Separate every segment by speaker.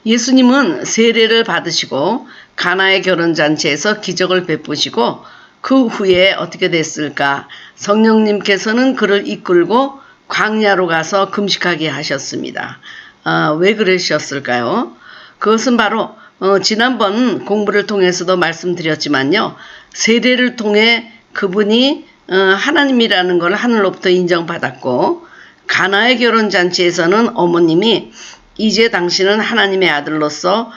Speaker 1: 예수님은 세례를 받으시고 가나의 결혼잔치에서 기적을 베푸시고 그 후에 어떻게 됐을까? 성령님께서는 그를 이끌고 광야로 가서 금식하게 하셨습니다. 왜 그러셨을까요? 그것은 바로 지난번 공부를 통해서도 말씀드렸지만요. 세례를 통해 그분이 하나님이라는 걸 하늘로부터 인정받았고 가나의 결혼잔치에서는 어머님이 이제 당신은 하나님의 아들로서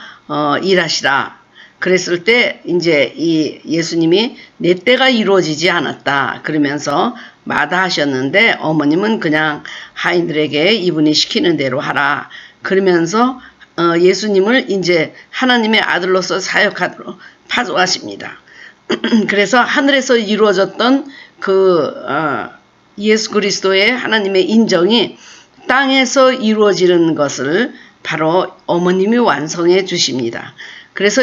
Speaker 1: 일하시라. 그랬을 때 이제 이 예수님이 내 때가 이루어지지 않았다 그러면서 마다하셨는데 어머님은 그냥 하인들에게 이분이 시키는 대로 하라 그러면서 예수님을 이제 하나님의 아들로서 사역하도록 파송하십니다. 그래서 하늘에서 이루어졌던 예수 그리스도의 하나님의 인정이 땅에서 이루어지는 것을 바로 어머님이 완성해 주십니다. 그래서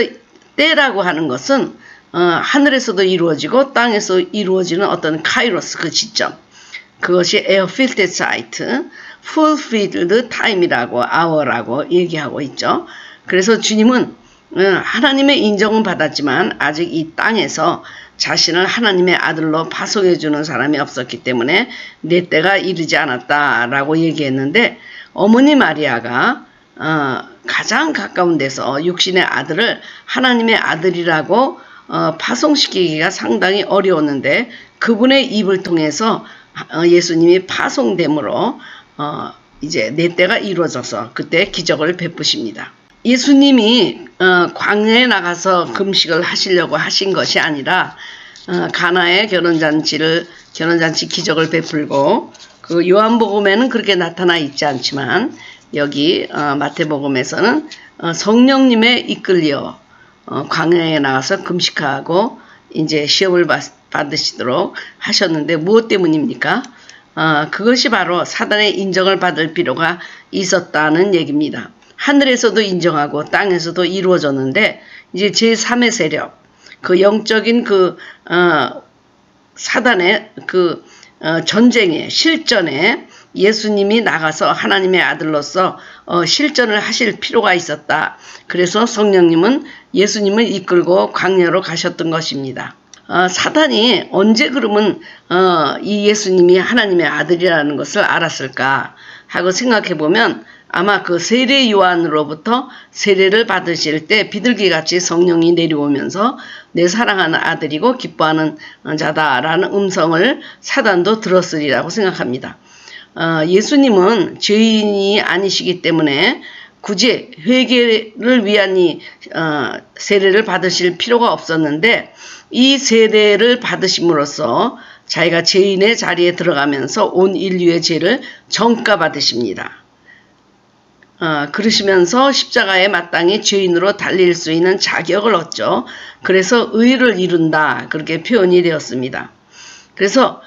Speaker 1: 때라고 하는 것은 하늘에서도 이루어지고 땅에서 이루어지는 어떤 카이로스 그 지점, 그것이 에어필드 사이트, fulfilled time이라고 hour라고 얘기하고 있죠. 그래서 주님은 하나님의 인정은 받았지만 아직 이 땅에서 자신을 하나님의 아들로 파송해 주는 사람이 없었기 때문에 내 때가 이르지 않았다라고 얘기했는데 어머니 마리아가 가장 가까운 데서 육신의 아들을 하나님의 아들이라고 파송시키기가 상당히 어려웠는데 그분의 입을 통해서 예수님이 파송됨으로 이제 내 때가 이루어져서 그때 기적을 베푸십니다. 예수님이 광야에 나가서 금식을 하시려고 하신 것이 아니라 가나의 결혼잔치 기적을 베풀고 그 요한복음에는 그렇게 나타나 있지 않지만 여기 마태복음에서는 성령님의 이끌려 광야에 나가서 금식하고 이제 시험을 받으시도록 하셨는데 무엇 때문입니까? 그것이 바로 사단의 인정을 받을 필요가 있었다는 얘기입니다. 하늘에서도 인정하고 땅에서도 이루어졌는데 이제 제3의 세력, 그 영적인 사단의 전쟁에 실전에 예수님이 나가서 하나님의 아들로서 실전을 하실 필요가 있었다. 그래서 성령님은 예수님을 이끌고 광야로 가셨던 것입니다. 사단이 언제 그러면 이 예수님이 하나님의 아들이라는 것을 알았을까 하고 생각해 보면 아마 그 세례 요한으로부터 세례를 받으실 때 비둘기같이 성령이 내려오면서 내 사랑하는 아들이고 기뻐하는 자다라는 음성을 사단도 들었으리라고 생각합니다. 예수님은 죄인이 아니시기 때문에 굳이 회개를 위한 이 세례를 받으실 필요가 없었는데 이 세례를 받으심으로써 자기가 죄인의 자리에 들어가면서 온 인류의 죄를 전가받으십니다. 그러시면서 십자가에 마땅히 죄인으로 달릴 수 있는 자격을 얻죠. 그래서 의를 이룬다 그렇게 표현이 되었습니다. 그래서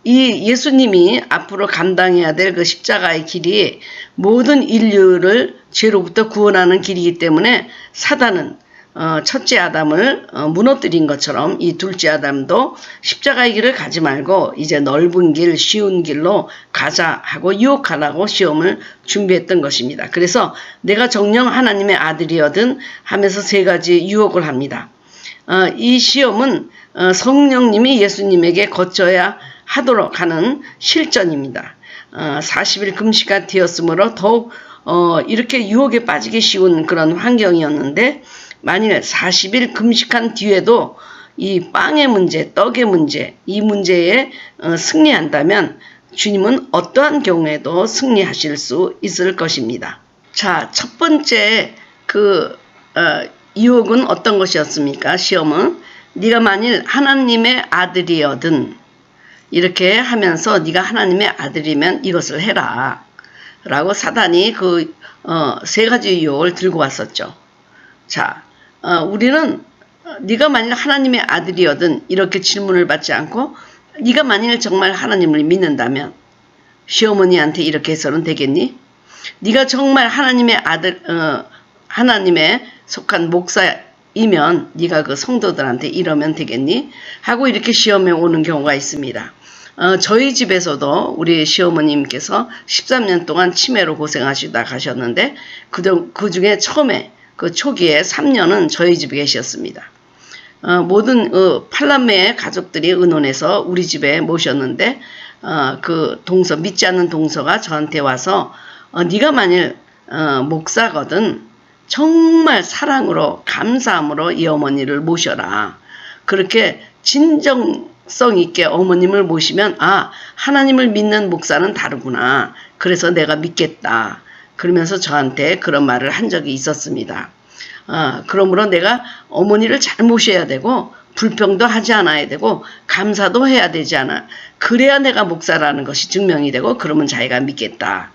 Speaker 1: 이 예수님이 앞으로 감당해야 될 그 십자가의 길이 모든 인류를 죄로부터 구원하는 길이기 때문에 사단은 첫째 아담을 무너뜨린 것처럼 이 둘째 아담도 십자가의 길을 가지 말고 이제 넓은 길, 쉬운 길로 가자 하고 유혹하라고 시험을 준비했던 것입니다. 그래서 내가 정녕 하나님의 아들이거든 하면서 세 가지 유혹을 합니다. 이 시험은 성령님이 예수님에게 거쳐야 하도록 하는 실전입니다. 40일 금식가 되었으므로 더욱 이렇게 유혹에 빠지기 쉬운 그런 환경이었는데 만일 40일 금식한 뒤에도 이 빵의 문제, 떡의 문제, 이 문제에 승리한다면 주님은 어떠한 경우에도 승리하실 수 있을 것입니다. 자, 첫 번째 유혹은 어떤 것이었습니까? 시험은 네가 만일 하나님의 아들이거든 이렇게 하면서 네가 하나님의 아들이면 이것을 해라 라고 사단이 세 가지 유혹을 들고 왔었죠. 자, 우리는 네가 만일 하나님의 아들이거든 이렇게 질문을 받지 않고 네가 만일 정말 하나님을 믿는다면 시어머니한테 이렇게 해서는 되겠니? 네가 정말 하나님의 아들, 하나님의 속한 목사이면 네가 그 성도들한테 이러면 되겠니? 하고 이렇게 시험에 오는 경우가 있습니다. 저희 집에서도 우리 시어머님께서 13년 동안 치매로 고생하시다 가셨는데 그 중에 처음에 그 초기에 3년은 저희 집에 계셨습니다. 모든 팔남매의 가족들이 의논해서 우리 집에 모셨는데 그 동서 믿지 않는 동서가 저한테 와서 네가 만일 목사거든 정말 사랑으로 감사함으로 이 어머니를 모셔라. 그렇게 진정성 있게 어머님을 모시면 하나님을 믿는 목사는 다르구나. 그래서 내가 믿겠다. 그러면서 저한테 그런 말을 한 적이 있었습니다. 그러므로 내가 어머니를 잘 모셔야 되고 불평도 하지 않아야 되고 감사도 해야 되지 않아. 그래야 내가 목사라는 것이 증명이 되고 그러면 자기가 믿겠다.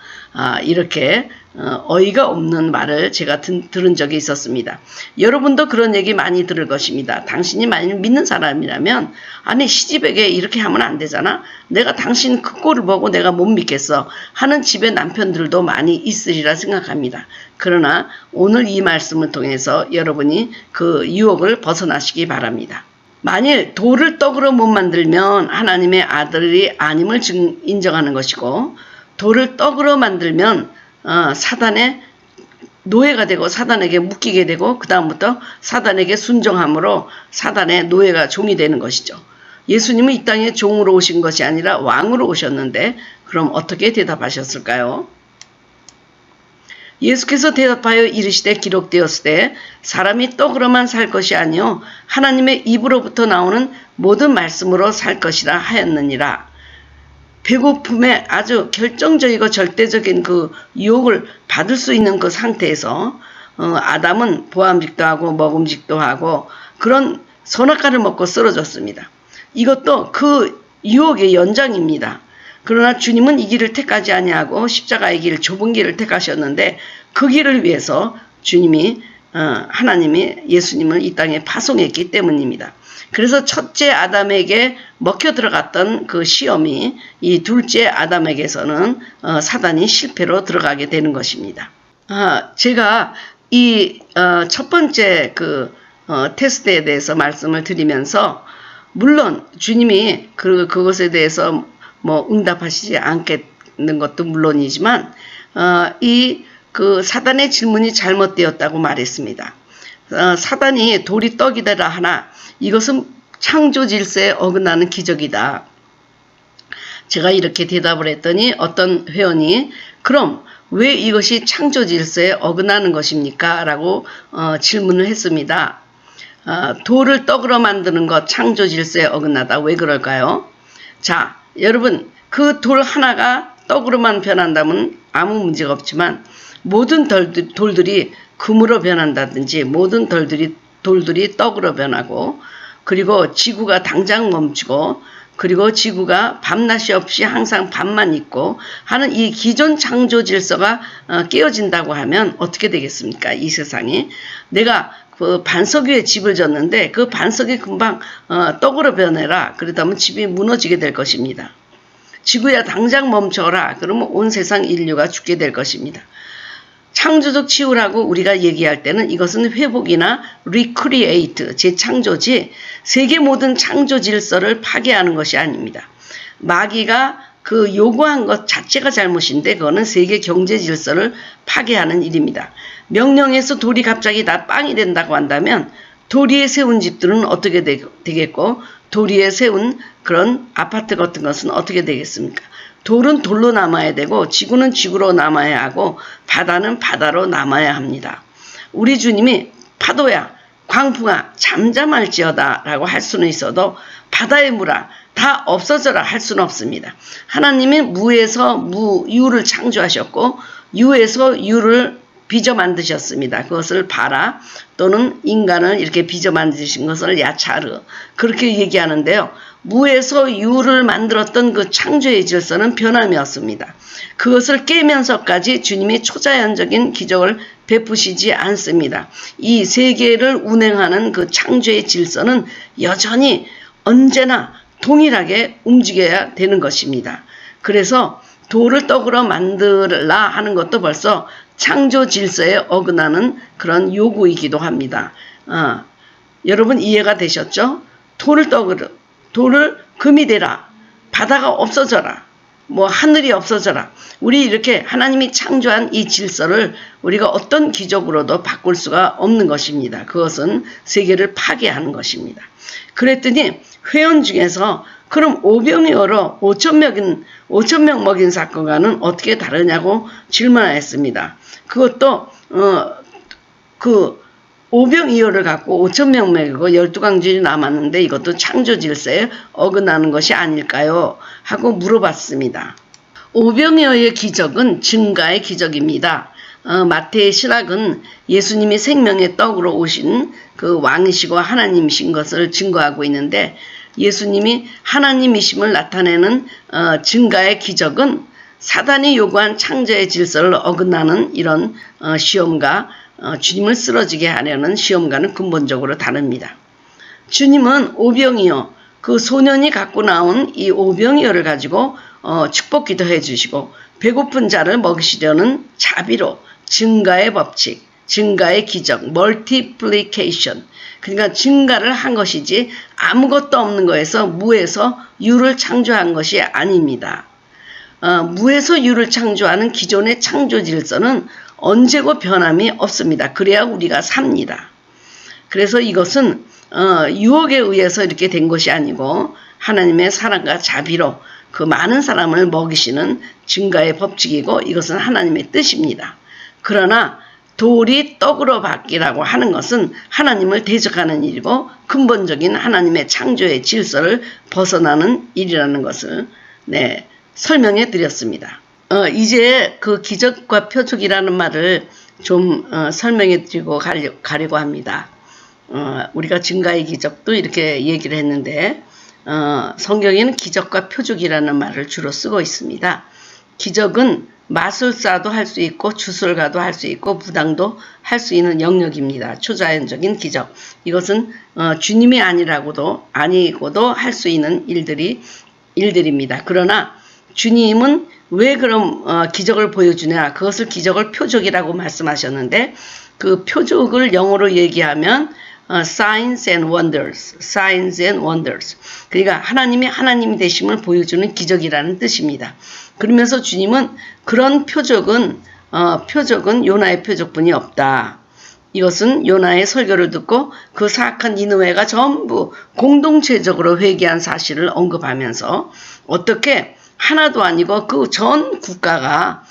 Speaker 1: 이렇게 어이가 없는 말을 제가 들은 적이 있었습니다. 여러분도 그런 얘기 많이 들을 것입니다. 당신이 만약 믿는 사람이라면 아니 시집에게 이렇게 하면 안 되잖아. 내가 당신 그 꼴을 보고 내가 못 믿겠어 하는 집의 남편들도 많이 있으리라 생각합니다. 그러나 오늘 이 말씀을 통해서 여러분이 그 유혹을 벗어나시기 바랍니다. 만일 돌을 떡으로 못 만들면 하나님의 아들이 아님을 인정하는 것이고 돌을 떡으로 만들면 사단의 노예가 되고 사단에게 묶이게 되고 그 다음부터 사단에게 순종함으로 사단의 노예가 종이 되는 것이죠. 예수님은 이 땅에 종으로 오신 것이 아니라 왕으로 오셨는데 그럼 어떻게 대답하셨을까요? 예수께서 대답하여 이르시되 기록되었으되 사람이 떡으로만 살 것이 아니요 하나님의 입으로부터 나오는 모든 말씀으로 살 것이라 하였느니라. 배고픔에 아주 결정적이고 절대적인 그 유혹을 받을 수 있는 그 상태에서 아담은 보암직도 하고 먹음직도 하고 그런 선악과를 먹고 쓰러졌습니다. 이것도 그 유혹의 연장입니다. 그러나 주님은 이 길을 택하지 아니하고 십자가의 길 좁은 길을 택하셨는데 그 길을 위해서 주님이 하나님이 예수님을 이 땅에 파송했기 때문입니다. 그래서 첫째 아담에게 먹혀 들어갔던 그 시험이 이 둘째 아담에게서는 사단이 실패로 들어가게 되는 것입니다. 제가 이 첫 번째 그 테스트에 대해서 말씀을 드리면서 물론 주님이 그것에 대해서 뭐 응답하시지 않겠는 것도 물론이지만 그 사단의 질문이 잘못되었다고 말했습니다. 사단이 돌이 떡이되라 하나 이것은 창조 질서에 어긋나는 기적이다. 제가 이렇게 대답을 했더니 어떤 회원이 그럼 왜 이것이 창조 질서에 어긋나는 것입니까? 라고 질문을 했습니다. 돌을 떡으로 만드는 것 창조 질서에 어긋나다. 왜 그럴까요? 자, 여러분 그 돌 하나가 떡으로만 변한다면 아무 문제가 없지만 모든 돌들이 금으로 변한다든지 모든 돌들이 떡으로 변하고 그리고 지구가 당장 멈추고 그리고 지구가 밤낮이 없이 항상 밤만 있고 하는 이 기존 창조 질서가 깨어진다고 하면 어떻게 되겠습니까? 이 세상이 내가 그 반석 위에 집을 졌는데 그 반석이 금방 떡으로 변해라. 그러다면 집이 무너지게 될 것입니다. 지구야 당장 멈춰라. 그러면 온 세상 인류가 죽게 될 것입니다. 창조적 치유라고 우리가 얘기할 때는 이것은 회복이나 recreate, 재창조지 세계 모든 창조 질서를 파괴하는 것이 아닙니다. 마귀가 그 요구한 것 자체가 잘못인데 그거는 세계 경제 질서를 파괴하는 일입니다. 명령에서 돌이 갑자기 다 빵이 된다고 한다면 돌 위에 세운 집들은 어떻게 되겠고 돌 위에 세운 그런 아파트 같은 것은 어떻게 되겠습니까? 돌은 돌로 남아야 되고 지구는 지구로 남아야 하고 바다는 바다로 남아야 합니다. 우리 주님이 파도야 광풍아 잠잠할지어다 라고 할 수는 있어도 바다의 물아 다 없어져라 할 수는 없습니다. 하나님이 무에서 유를 창조하셨고 유에서 유를 빚어 만드셨습니다. 그것을 바라 또는 인간을 이렇게 빚어 만드신 것을 야차르 그렇게 얘기하는데요. 무에서 유를 만들었던 그 창조의 질서는 변함이 없습니다. 그것을 깨면서까지 주님이 초자연적인 기적을 베푸시지 않습니다. 이 세계를 운행하는 그 창조의 질서는 여전히 언제나 동일하게 움직여야 되는 것입니다. 그래서 돌을 떡으로 만들라 하는 것도 벌써 창조 질서에 어긋나는 그런 요구이기도 합니다. 여러분 이해가 되셨죠? 돌을 금이 되라. 바다가 없어져라. 뭐 하늘이 없어져라. 우리 이렇게 하나님이 창조한 이 질서를 우리가 어떤 기적으로도 바꿀 수가 없는 것입니다. 그것은 세계를 파괴하는 것입니다. 그랬더니 회원 중에서 그럼 오병이어로 5,000명 먹인 사건과는 어떻게 다르냐고 질문했습니다. 그것도 그 오병이어를 갖고 5,000명 먹이고 12강줄이 남았는데 이것도 창조 질서에 어긋나는 것이 아닐까요? 하고 물어봤습니다. 오병이어의 기적은 증가의 기적입니다. 마태의 신학은 예수님이 생명의 떡으로 오신 그 왕이시고 하나님이신 것을 증거하고 있는데 예수님이 하나님이심을 나타내는 증가의 기적은 사단이 요구한 창조의 질서를 어긋나는 이런 시험과 주님을 쓰러지게 하려는 시험과는 근본적으로 다릅니다. 주님은 오병이어, 그 소년이 갖고 나온 이 오병이어를 가지고 축복 기도해 주시고 배고픈 자를 먹이시려는 자비로 증가의 법칙, 증가의 기적, 멀티플리케이션, 그러니까 증가를 한 것이지 아무것도 없는 거에서 무에서 유를 창조한 것이 아닙니다. 무에서 유를 창조하는 기존의 창조 질서는 언제고 변함이 없습니다. 그래야 우리가 삽니다. 그래서 이것은 유혹에 의해서 이렇게 된 것이 아니고 하나님의 사랑과 자비로 그 많은 사람을 먹이시는 증가의 법칙이고 이것은 하나님의 뜻입니다. 그러나 돌이 떡으로 바뀌라고 하는 것은 하나님을 대적하는 일이고 근본적인 하나님의 창조의 질서를 벗어나는 일이라는 것을 설명해 드렸습니다. 이제 그 기적과 표적이라는 말을 좀 설명해 드리고 가려고 합니다. 우리가 증가의 기적도 이렇게 얘기를 했는데 성경에는 기적과 표적이라는 말을 주로 쓰고 있습니다. 기적은 마술사도 할 수 있고 주술가도 할 수 있고 무당도 할 수 있는 영역입니다. 초자연적인 기적. 이것은 주님이 아니고도 할 수 있는 일들입니다. 그러나 주님은 왜 그럼 기적을 보여주냐? 그것을 기적을 표적이라고 말씀하셨는데 그 표적을 영어로 얘기하면 signs and wonders, signs and wonders. 그러니까 하나님이 하나님이 되심을 보여주는 기적이라는 뜻입니다. 그러면서 주님은 그런 표적은 요나의 표적뿐이 없다. 이것은 요나의 설교를 듣고 그 사악한 니느웨가 전부 공동체적으로 회개한 사실을 언급하면서 어떻게 하나도 아니고 그 전 국가가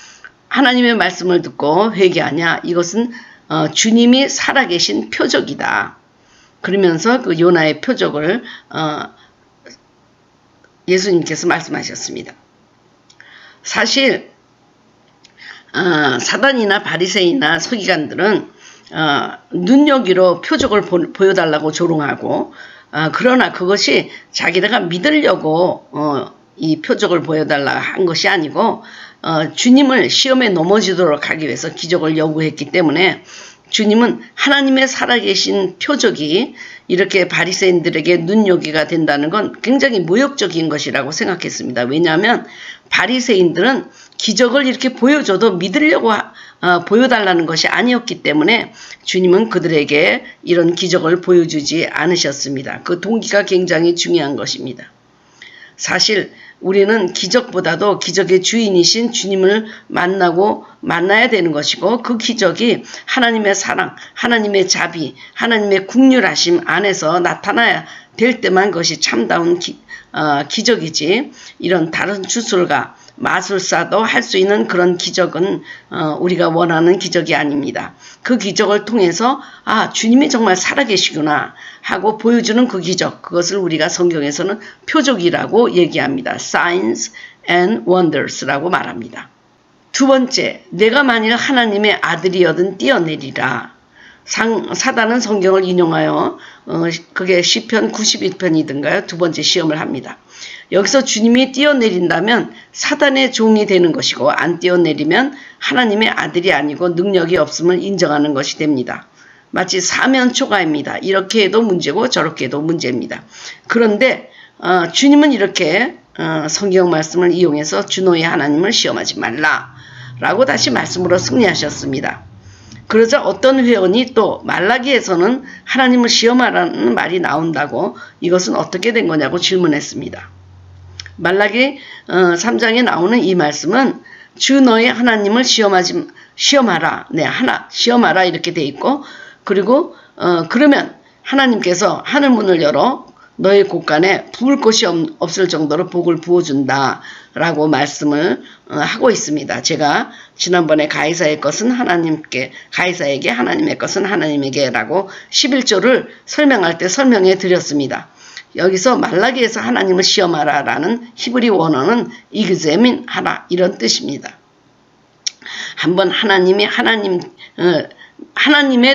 Speaker 1: 하나님의 말씀을 듣고 회개하냐? 이것은 주님이 살아계신 표적이다. 그러면서 그 요나의 표적을 예수님께서 말씀하셨습니다. 사실 사단이나 바리새인이나 서기관들은 눈여기로 표적을 보여달라고 조롱하고 그러나 그것이 자기네가 믿으려고 이 표적을 보여달라 한 것이 아니고 주님을 시험에 넘어지도록 하기 위해서 기적을 요구했기 때문에 주님은 하나님의 살아계신 표적이 이렇게 바리새인들에게 눈요기가 된다는 건 굉장히 모욕적인 것이라고 생각했습니다. 왜냐하면 바리새인들은 기적을 이렇게 보여줘도 믿으려고 보여달라는 것이 아니었기 때문에 주님은 그들에게 이런 기적을 보여주지 않으셨습니다. 그 동기가 굉장히 중요한 것입니다. 사실 우리는 기적보다도 기적의 주인이신 주님을 만나야 되는 것이고 그 기적이 하나님의 사랑, 하나님의 자비, 하나님의 국률하심 안에서 나타나야 될 때만 그것이 참다운 기적이지 이런 다른 주술가, 마술사도 할 수 있는 그런 기적은 우리가 원하는 기적이 아닙니다. 그 기적을 통해서 주님이 정말 살아계시구나 하고 보여주는 그 기적, 그것을 우리가 성경에서는 표적이라고 얘기합니다. Signs and Wonders라고 말합니다. 두 번째, 내가 만일 하나님의 아들이어든 뛰어내리라. 사단은 성경을 인용하여 그게 시편 91편이든가요? 두 번째 시험을 합니다. 여기서 주님이 뛰어내린다면 사단의 종이 되는 것이고 안 뛰어내리면 하나님의 아들이 아니고 능력이 없음을 인정하는 것이 됩니다. 마치 사면초가입니다. 이렇게 해도 문제고 저렇게 해도 문제입니다. 그런데 주님은 이렇게 성경 말씀을 이용해서 주노의 하나님을 시험하지 말라라고 다시 말씀으로 승리하셨습니다. 그러자 어떤 회원이 또 말라기에서는 하나님을 시험하라는 말이 나온다고 이것은 어떻게 된 거냐고 질문했습니다. 말라기 3장에 나오는 이 말씀은 주 너의 하나님을 시험하라. 네, 시험하라 이렇게 돼 있고, 그리고 그러면 하나님께서 하늘 문을 열어 너의 곳간에 부을 것이 없을 정도로 복을 부어준다 라고 말씀을 하고 있습니다. 제가 지난번에 가이사의 것은 하나님께, 가이사에게, 하나님의 것은 하나님에게 라고 11조를 설명할 때 설명해 드렸습니다. 여기서 말라기에서 하나님을 시험하라 라는 히브리 원어는 이그제민 하라 이런 뜻입니다. 한번 하나님에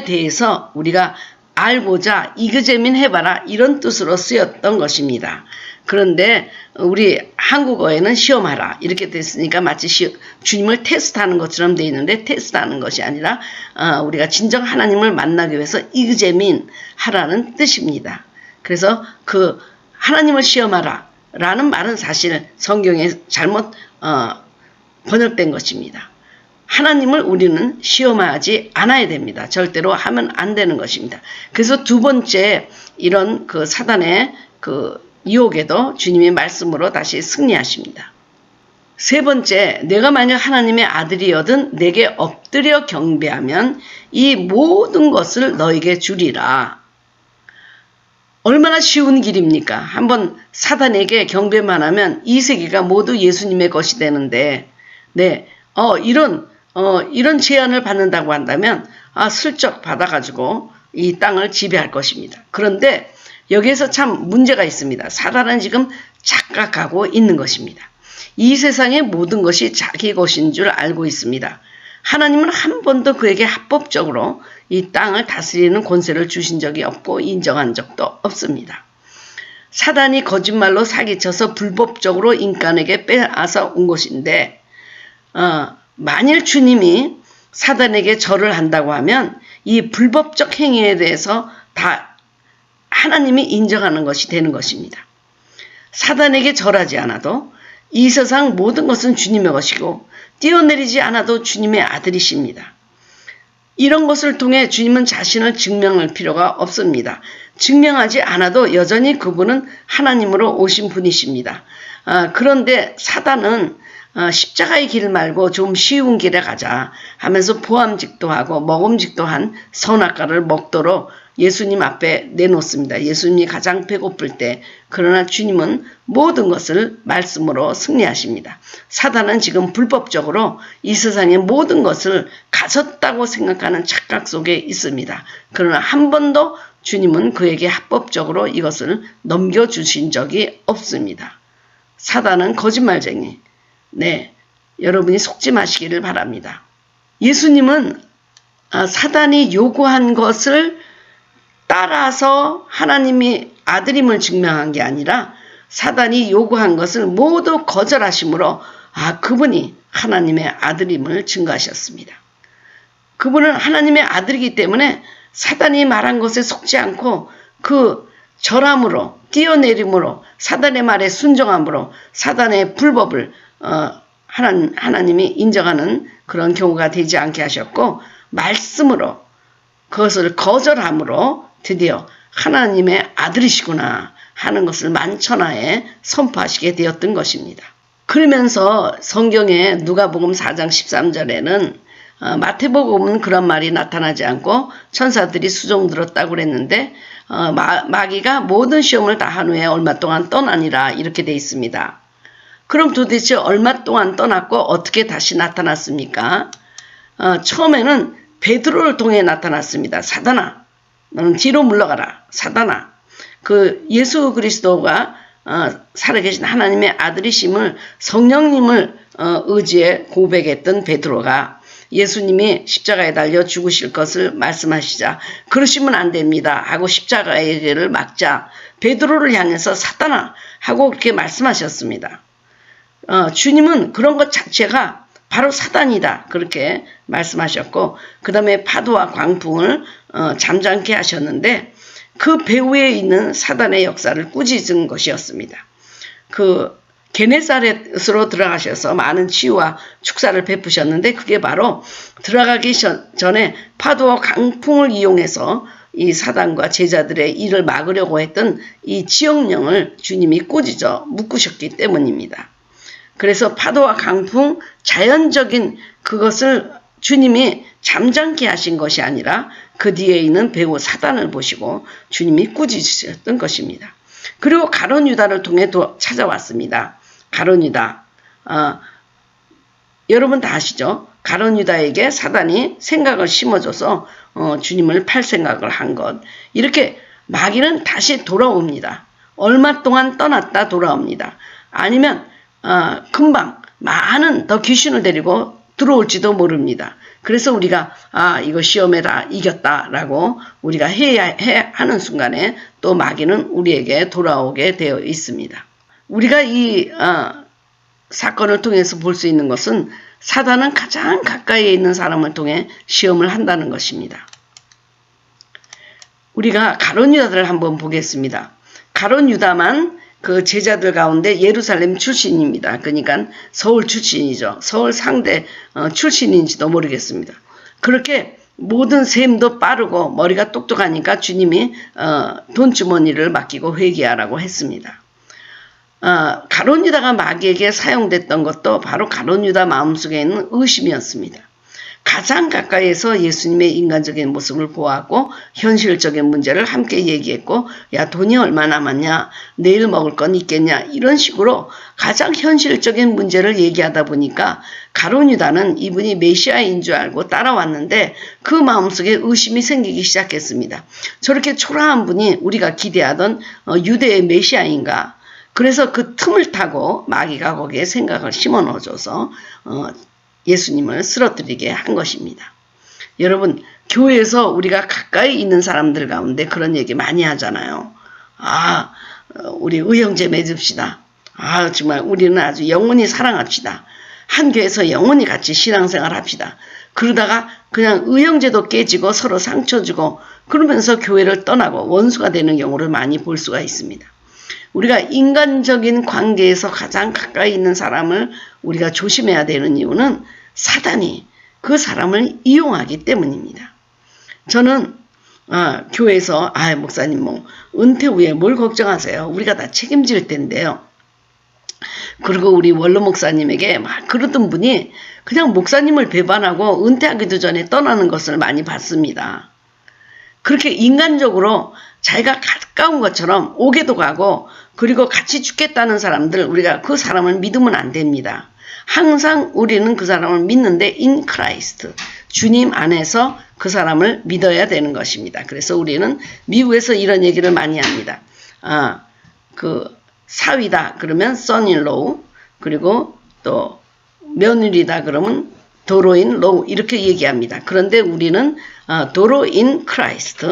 Speaker 1: 대해서 우리가 알고자 이그제민 해봐라 이런 뜻으로 쓰였던 것입니다. 그런데 우리 한국어에는 시험하라 이렇게 됐으니까 마치 주님을 테스트하는 것처럼 되어 있는데, 테스트하는 것이 아니라 우리가 진정 하나님을 만나기 위해서 이그제민 하라는 뜻입니다. 그래서 그 하나님을 시험하라 라는 말은 사실 성경에 잘못 번역된 것입니다. 하나님을 우리는 시험하지 않아야 됩니다. 절대로 하면 안 되는 것입니다. 그래서 두 번째 이런 그 사단의 그 유혹에도 주님의 말씀으로 다시 승리하십니다. 세 번째, 내가 만약 하나님의 아들이거든 내게 엎드려 경배하면 이 모든 것을 너에게 주리라. 얼마나 쉬운 길입니까? 한번 사단에게 경배만 하면 이 세계가 모두 예수님의 것이 되는데, 네, 이런 제안을 받는다고 한다면 슬쩍 받아가지고 이 땅을 지배할 것입니다. 그런데 여기에서 참 문제가 있습니다. 사단은 지금 착각하고 있는 것입니다. 이 세상의 모든 것이 자기 것인 줄 알고 있습니다. 하나님은 한 번도 그에게 합법적으로 이 땅을 다스리는 권세를 주신 적이 없고 인정한 적도 없습니다. 사단이 거짓말로 사기쳐서 불법적으로 인간에게 빼앗아 온 것인데, 만일 주님이 사단에게 절을 한다고 하면 이 불법적 행위에 대해서 다 하나님이 인정하는 것이 되는 것입니다. 사단에게 절하지 않아도 이 세상 모든 것은 주님의 것이고 뛰어내리지 않아도 주님의 아들이십니다. 이런 것을 통해 주님은 자신을 증명할 필요가 없습니다. 증명하지 않아도 여전히 그분은 하나님으로 오신 분이십니다. 그런데 사단은 십자가의 길 말고 좀 쉬운 길에 가자 하면서 보암직도 하고 먹음직도 한 선악과를 먹도록 예수님 앞에 내놓습니다. 예수님이 가장 배고플 때. 그러나 주님은 모든 것을 말씀으로 승리하십니다. 사단은 지금 불법적으로 이 세상의 모든 것을 가졌다고 생각하는 착각 속에 있습니다. 그러나 한 번도 주님은 그에게 합법적으로 이것을 넘겨주신 적이 없습니다. 사단은 거짓말쟁이. 네, 여러분이 속지 마시기를 바랍니다. 예수님은 사단이 요구한 것을 따라서 하나님이 아들임을 증명한 게 아니라 사단이 요구한 것을 모두 거절하심으로 그분이 하나님의 아들임을 증거하셨습니다. 그분은 하나님의 아들이기 때문에 사단이 말한 것에 속지 않고 그 절함으로 뛰어내림으로 사단의 말에 순종함으로 사단의 불법을 하나님이 인정하는 그런 경우가 되지 않게 하셨고, 말씀으로 그것을 거절함으로 드디어 하나님의 아들이시구나 하는 것을 만천하에 선포하시게 되었던 것입니다. 그러면서 성경에 누가복음 4장 13절에는 마태복음은 그런 말이 나타나지 않고 천사들이 수종 들었다고 그랬는데 마귀가 모든 시험을 다 한 후에 얼마 동안 떠나니라 이렇게 되어 있습니다. 그럼 도대체 얼마 동안 떠났고 어떻게 다시 나타났습니까? 처음에는 베드로를 통해 나타났습니다. 사단아, 너는 뒤로 물러가라. 사단아. 그 예수 그리스도가 살아계신 하나님의 아들이심을 성령님을 의지해 고백했던 베드로가 예수님이 십자가에 달려 죽으실 것을 말씀하시자 그러시면 안 됩니다 하고 십자가의 길을 막자 베드로를 향해서 사단아 하고 그렇게 말씀하셨습니다. 주님은 그런 것 자체가 바로 사단이다 그렇게 말씀하셨고, 그 다음에 파도와 광풍을 잠잠케 하셨는데 그 배후에 있는 사단의 역사를 꾸짖은 것이었습니다. 그 게네사렛으로 들어가셔서 많은 치유와 축사를 베푸셨는데 그게 바로 들어가기 전에 파도와 강풍을 이용해서 이 사단과 제자들의 일을 막으려고 했던 이 지역령을 주님이 꾸짖어 묶으셨기 때문입니다. 그래서 파도와 강풍, 자연적인 그것을 주님이 잠잠케 하신 것이 아니라 그 뒤에 있는 배우 사단을 보시고 주님이 꾸짖으셨던 것입니다. 그리고 가룟 유다를 통해 찾아왔습니다. 가룟 유다, 여러분 다 아시죠? 가룟 유다에게 사단이 생각을 심어줘서 주님을 팔 생각을 한 것. 이렇게 마귀는 다시 돌아옵니다. 얼마 동안 떠났다 돌아옵니다. 아니면 금방 많은 더 귀신을 데리고 들어올지도 모릅니다. 그래서 우리가 이거 시험에 다 이겼다라고 우리가 해야 하는 순간에 또 마귀는 우리에게 돌아오게 되어 있습니다. 우리가 이 사건을 통해서 볼 수 있는 것은 사단은 가장 가까이에 있는 사람을 통해 시험을 한다는 것입니다. 우리가 가룟 유다를 한번 보겠습니다. 가룟 유다만 그 제자들 가운데 예루살렘 출신입니다. 그러니까 서울 출신이죠. 서울 상대 출신인지도 모르겠습니다. 그렇게 모든 셈도 빠르고 머리가 똑똑하니까 주님이 돈주머니를 맡기고 회개하라고 했습니다. 가룟 유다가 마귀에게 사용됐던 것도 바로 가룟 유다 마음속에 있는 의심이었습니다. 가장 가까이에서 예수님의 인간적인 모습을 보았고 현실적인 문제를 함께 얘기했고 야 돈이 얼마 남았냐 내일 먹을 건 있겠냐 이런 식으로 가장 현실적인 문제를 얘기하다 보니까 가룟 유다는 이분이 메시아인 줄 알고 따라왔는데 그 마음속에 의심이 생기기 시작했습니다. 저렇게 초라한 분이 우리가 기대하던 유대의 메시아인가. 그래서 그 틈을 타고 마귀가 거기에 생각을 심어 넣어줘서 예수님을 쓰러뜨리게 한 것입니다. 여러분 교회에서 우리가 가까이 있는 사람들 가운데 그런 얘기 많이 하잖아요. 우리 의형제 맺읍시다. 정말 우리는 아주 영원히 사랑합시다. 한 교회에서 영원히 같이 신앙생활 합시다. 그러다가 그냥 의형제도 깨지고 서로 상처 주고 그러면서 교회를 떠나고 원수가 되는 경우를 많이 볼 수가 있습니다. 우리가 인간적인 관계에서 가장 가까이 있는 사람을 우리가 조심해야 되는 이유는 사단이 그 사람을 이용하기 때문입니다. 저는 교회에서 목사님 뭐 은퇴 후에 뭘 걱정하세요? 우리가 다 책임질 텐데요. 그리고 우리 원로 목사님에게 막 그러던 분이 그냥 목사님을 배반하고 은퇴하기도 전에 떠나는 것을 많이 봤습니다. 그렇게 인간적으로 자기가 가까운 것처럼 오게도 가고 그리고 같이 죽겠다는 사람들 우리가 그 사람을 믿으면 안 됩니다. 항상 우리는 그 사람을 믿는데 in Christ 주님 안에서 그 사람을 믿어야 되는 것입니다. 그래서 우리는 미국에서 이런 얘기를 많이 합니다. 그 사위다 그러면 son-in-law 그리고 또 며느리다 그러면 daughter-in-law 이렇게 얘기합니다. 그런데 우리는 daughter in Christ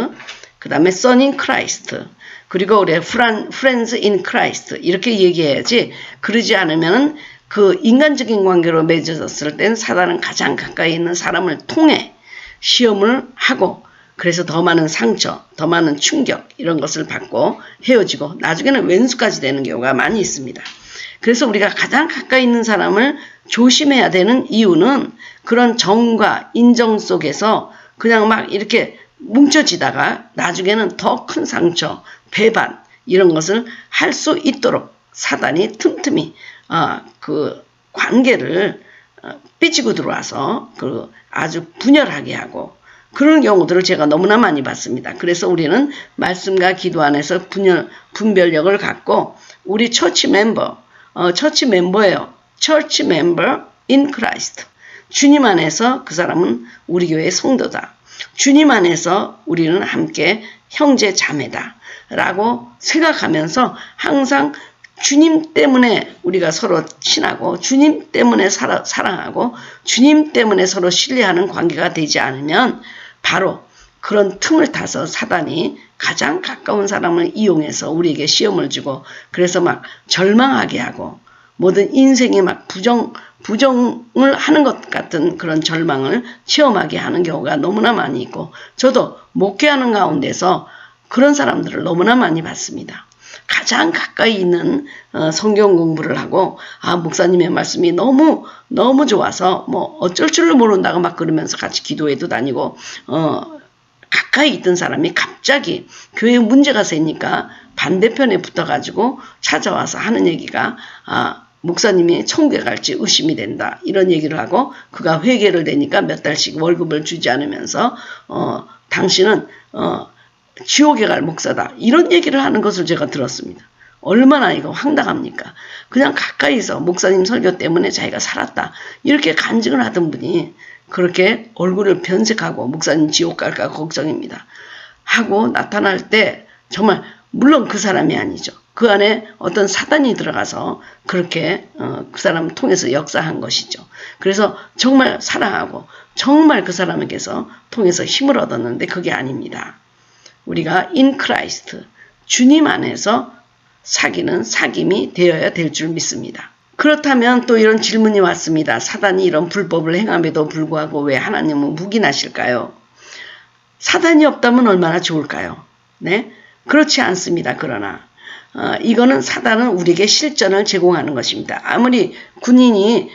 Speaker 1: 그 다음에 son in Christ 그리고 우리 friends in Christ 이렇게 얘기해야지 그러지 않으면 그 인간적인 관계로 맺어졌을 땐 사단은 가장 가까이 있는 사람을 통해 시험을 하고 그래서 더 많은 상처, 더 많은 충격 이런 것을 받고 헤어지고 나중에는 왼수까지 되는 경우가 많이 있습니다. 그래서 우리가 가장 가까이 있는 사람을 조심해야 되는 이유는 그런 정과 인정 속에서 그냥 막 이렇게 뭉쳐지다가 나중에는 더 큰 상처, 배반 이런 것을 할 수 있도록 사단이 틈틈이 그 관계를 삐지고 들어와서 그 아주 분열하게 하고 그런 경우들을 제가 너무나 많이 봤습니다. 그래서 우리는 말씀과 기도 안에서 분별력을 갖고 우리 처치 멤버예요. 처치 멤버 in Christ. 주님 안에서 그 사람은 우리 교회의 성도다. 주님 안에서 우리는 함께 형제 자매다 라고 생각하면서 항상 주님 때문에 우리가 서로 친하고 주님 때문에 사랑하고 주님 때문에 서로 신뢰하는 관계가 되지 않으면 바로 그런 틈을 타서 사단이 가장 가까운 사람을 이용해서 우리에게 시험을 주고 그래서 막 절망하게 하고 모든 인생이 막 부정을 하는 것 같은 그런 절망을 체험하게 하는 경우가 너무나 많이 있고 저도 목회하는 가운데서 그런 사람들을 너무나 많이 봤습니다. 가장 가까이 있는 성경 공부를 하고 목사님의 말씀이 너무 좋아서 뭐 어쩔 줄을 모른다고 막 그러면서 같이 기도회도 다니고 가까이 있던 사람이 갑자기 교회에 문제가 생기니까 반대편에 붙어가지고 찾아와서 하는 얘기가 목사님이 천국에 갈지 의심이 된다. 이런 얘기를 하고 그가 회개를 내니까 몇 달씩 월급을 주지 않으면서 당신은 지옥에 갈 목사다. 이런 얘기를 하는 것을 제가 들었습니다. 얼마나 이거 황당합니까? 그냥 가까이서 목사님 설교 때문에 자기가 살았다. 이렇게 간증을 하던 분이 그렇게 얼굴을 변색하고 목사님 지옥 갈까 걱정입니다. 하고 나타날 때 정말 물론 그 사람이 아니죠. 그 안에 어떤 사단이 들어가서 그렇게 그 사람을 통해서 역사한 것이죠. 그래서 정말 사랑하고 정말 그 사람에게서 통해서 힘을 얻었는데 그게 아닙니다. 우리가 in Christ, 주님 안에서 사귀는 사귐이 되어야 될 줄 믿습니다. 그렇다면 또 이런 질문이 왔습니다. 사단이 이런 불법을 행함에도 불구하고 왜 하나님은 묵인하실까요? 사단이 없다면 얼마나 좋을까요? 네? 그렇지 않습니다. 그러나 이거는 사단은 우리에게 실전을 제공하는 것입니다. 아무리 군인이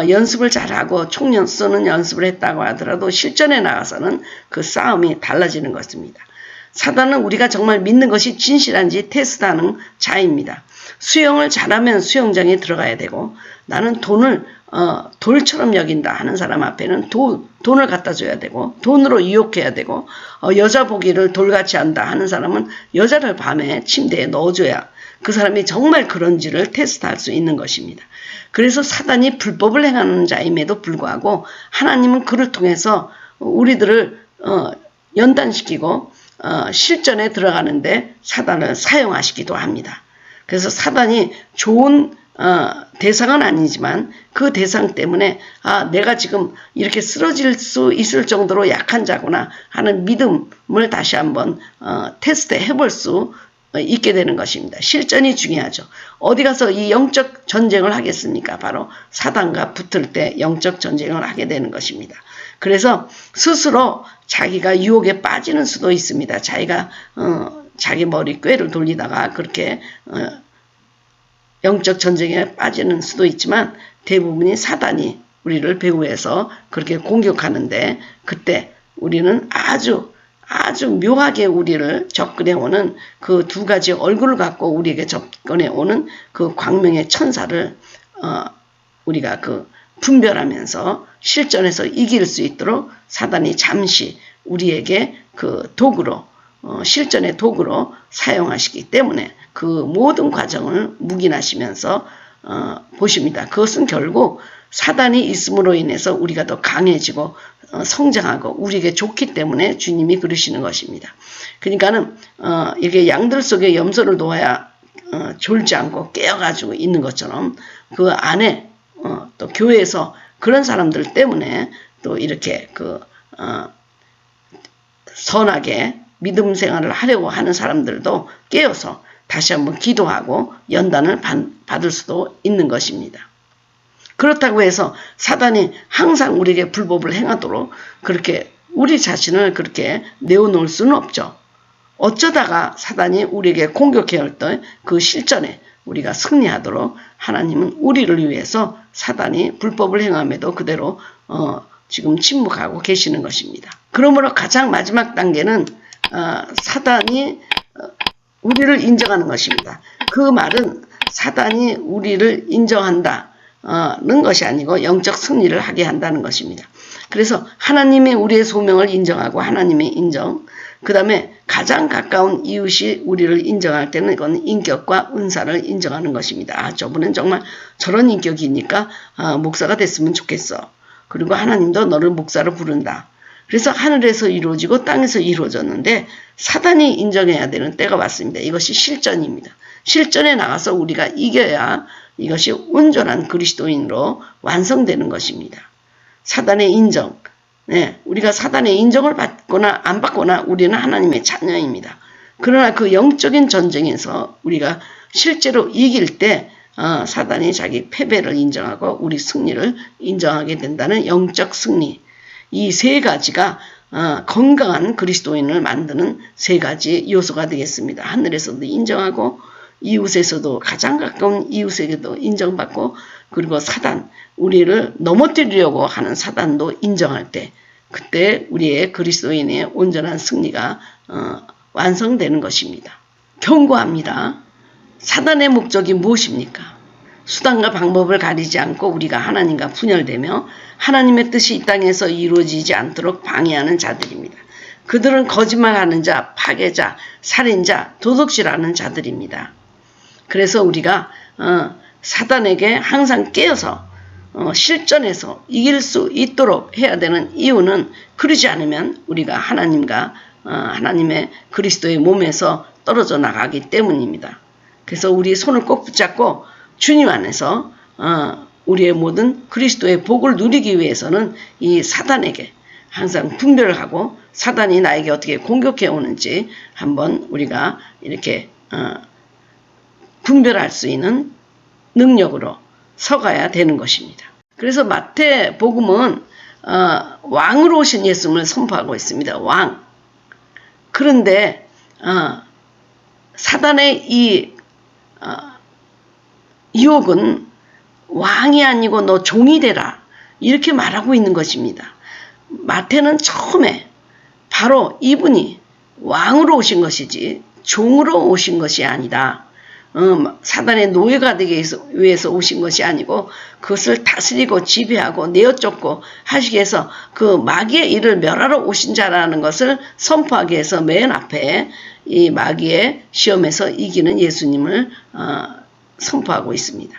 Speaker 1: 연습을 잘하고 총 쏘는 연습을 했다고 하더라도 실전에 나가서는 그 싸움이 달라지는 것입니다. 사단은 우리가 정말 믿는 것이 진실한지 테스트하는 자입니다. 수영을 잘하면 수영장에 들어가야 되고 나는 돈을 돌처럼 여긴다 하는 사람 앞에는 돈을 갖다 줘야 되고 돈으로 유혹해야 되고 여자 보기를 돌같이 한다 하는 사람은 여자를 밤에 침대에 넣어줘야 그 사람이 정말 그런지를 테스트할 수 있는 것입니다. 그래서 사단이 불법을 행하는 자임에도 불구하고 하나님은 그를 통해서 우리들을 연단시키고 실전에 들어가는데 사단을 사용하시기도 합니다. 그래서 사단이 좋은 대상은 아니지만 그 대상 때문에 내가 지금 이렇게 쓰러질 수 있을 정도로 약한 자구나 하는 믿음을 다시 한번 테스트 해볼 수 있게 되는 것입니다. 실전이 중요하죠. 어디 가서 이 영적 전쟁을 하겠습니까? 바로 사단과 붙을 때 영적 전쟁을 하게 되는 것입니다. 그래서 스스로 자기가 유혹에 빠지는 수도 있습니다. 자기가 자기 머리 꾀를 돌리다가 그렇게 영적 전쟁에 빠지는 수도 있지만 대부분이 사단이 우리를 배후에서 그렇게 공격하는데 그때 우리는 아주 묘하게 우리를 접근해 오는 그 두 가지 얼굴을 갖고 우리에게 접근해 오는 그 광명의 천사를 우리가 분별하면서 실전에서 이길 수 있도록 사단이 잠시 우리에게 그 도구로 실전의 도구로 사용하시기 때문에 그 모든 과정을 묵인하시면서 보십니다. 그것은 결국 사단이 있음으로 인해서 우리가 더 강해지고 성장하고 우리에게 좋기 때문에 주님이 그러시는 것입니다. 그러니까는 이렇게 양들 속에 염소를 놓아야 졸지 않고 깨어가지고 있는 것처럼 그 안에 또 교회에서 그런 사람들 때문에 또 이렇게 선하게 믿음 생활을 하려고 하는 사람들도 깨어서 다시 한번 기도하고 연단을 받을 수도 있는 것입니다. 그렇다고 해서 사단이 항상 우리에게 불법을 행하도록 그렇게 우리 자신을 그렇게 내어놓을 수는 없죠. 어쩌다가 사단이 우리에게 공격해올 때 그 실전에 우리가 승리하도록 하나님은 우리를 위해서 사단이 불법을 행함에도 그대로 지금 침묵하고 계시는 것입니다. 그러므로 가장 마지막 단계는 사단이 우리를 인정하는 것입니다. 그 말은 사단이 우리를 인정한다는 것이 아니고 영적 승리를 하게 한다는 것입니다. 그래서 하나님이 우리의 소명을 인정하고 하나님의 인정, 그 다음에 가장 가까운 이웃이 우리를 인정할 때는 이건 인격과 은사를 인정하는 것입니다. 저분은 정말 저런 인격이니까 목사가 됐으면 좋겠어. 그리고 하나님도 너를 목사로 부른다. 그래서 하늘에서 이루어지고 땅에서 이루어졌는데 사단이 인정해야 되는 때가 왔습니다. 이것이 실전입니다. 실전에 나가서 우리가 이겨야 이것이 온전한 그리스도인으로 완성되는 것입니다. 사단의 인정. 네, 우리가 사단의 인정을 받거나 안 받거나 우리는 하나님의 자녀입니다. 그러나 그 영적인 전쟁에서 우리가 실제로 이길 때 사단이 자기 패배를 인정하고 우리 승리를 인정하게 된다는 영적 승리. 이 세 가지가 건강한 그리스도인을 만드는 세 가지 요소가 되겠습니다. 하늘에서도 인정하고 이웃에서도 가장 가까운 이웃에게도 인정받고 그리고 사단, 우리를 넘어뜨리려고 하는 사단도 인정할 때 그때 우리의 그리스도인의 온전한 승리가 완성되는 것입니다. 경고합니다. 사단의 목적이 무엇입니까? 수단과 방법을 가리지 않고 우리가 하나님과 분열되며 하나님의 뜻이 이 땅에서 이루어지지 않도록 방해하는 자들입니다. 그들은 거짓말하는 자, 파괴자, 살인자, 도둑질하는 자들입니다. 그래서 우리가 사단에게 항상 깨어서 실전에서 이길 수 있도록 해야 되는 이유는 그러지 않으면 우리가 하나님과 하나님의 그리스도의 몸에서 떨어져 나가기 때문입니다. 그래서 우리 손을 꼭 붙잡고 주님 안에서 우리의 모든 그리스도의 복을 누리기 위해서는 이 사단에게 항상 분별을 하고 사단이 나에게 어떻게 공격해 오는지 한번 우리가 이렇게 분별할 수 있는 능력으로 서가야 되는 것입니다. 그래서 마태복음은 왕으로 오신 예수님을 선포하고 있습니다. 왕. 그런데 사단의 이 유혹은 왕이 아니고 너 종이 되라 이렇게 말하고 있는 것입니다. 마태는 처음에 바로 이분이 왕으로 오신 것이지 종으로 오신 것이 아니다. 사단의 노예가 되기 위해서 오신 것이 아니고 그것을 다스리고 지배하고 내어쫓고 하시기 위해서 그 마귀의 일을 멸하러 오신 자라는 것을 선포하기 위해서 맨 앞에 이 마귀의 시험에서 이기는 예수님을 선포하고 있습니다.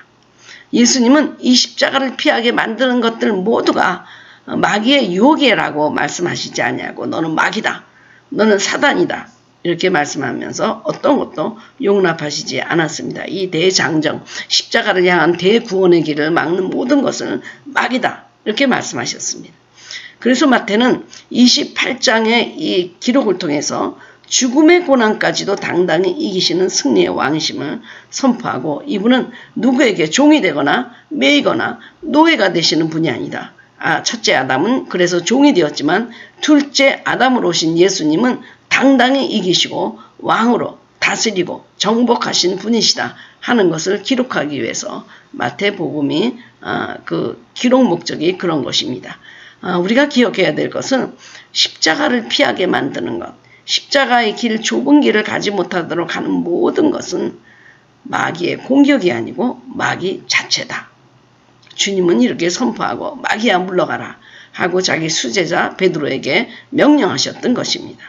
Speaker 1: 예수님은 이 십자가를 피하게 만드는 것들 모두가 마귀의 유혹이라고 말씀하시지 아니하고 너는 마귀다. 너는 사단이다. 이렇게 말씀하면서 어떤 것도 용납하시지 않았습니다. 이 대장정, 십자가를 향한 대구원의 길을 막는 모든 것은 마귀다. 이렇게 말씀하셨습니다. 그래서 마태는 28장의 이 기록을 통해서 죽음의 고난까지도 당당히 이기시는 승리의 왕이심을 선포하고 이분은 누구에게 종이 되거나 매이거나 노예가 되시는 분이 아니다. 첫째 아담은 그래서 종이 되었지만 둘째 아담으로 오신 예수님은 당당히 이기시고 왕으로 다스리고 정복하신 분이시다 하는 것을 기록하기 위해서 마태복음이 그 기록 목적이 그런 것입니다. 우리가 기억해야 될 것은 십자가를 피하게 만드는 것, 십자가의 길 좁은 길을 가지 못하도록 하는 모든 것은 마귀의 공격이 아니고 마귀 자체다. 주님은 이렇게 선포하고 마귀야 물러가라 하고 자기 수제자 베드로에게 명령하셨던 것입니다.